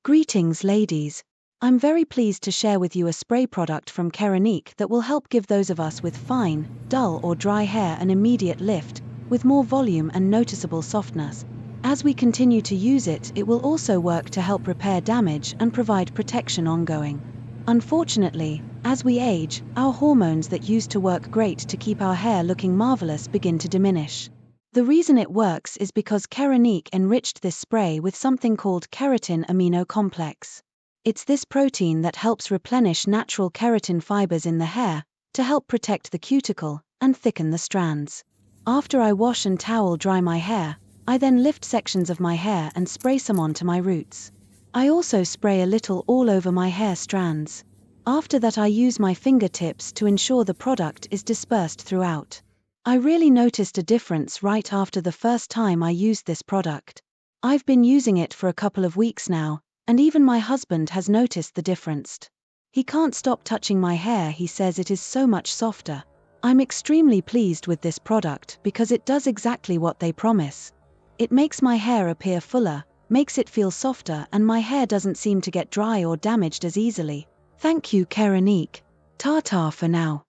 Greetings ladies. I'm very pleased to share with you a spray product from Keranique that will help give those of us with fine, dull or dry hair an immediate lift, with more volume and noticeable softness. As we continue to use it, it will also work to help repair damage and provide protection ongoing. Unfortunately, as we age, our hormones that used to work great to keep our hair looking marvelous begin to diminish. The reason it works is because Keranique enriched this spray with something called keratin amino complex. It's this protein that helps replenish natural keratin fibers in the hair, to help protect the cuticle and thicken the strands. After I wash and towel dry my hair, I then lift sections of my hair and spray some onto my roots. I also spray a little all over my hair strands. After that I use my fingertips to ensure the product is dispersed throughout. I really noticed a difference right after the first time I used this product. I've been using it for a couple of weeks now, and even my husband has noticed the difference. He can't stop touching my hair, he says it is so much softer. I'm extremely pleased with this product because it does exactly what they promise. It makes my hair appear fuller, makes it feel softer, and my hair doesn't seem to get dry or damaged as easily. Thank you Keranique. Ta-ta for now.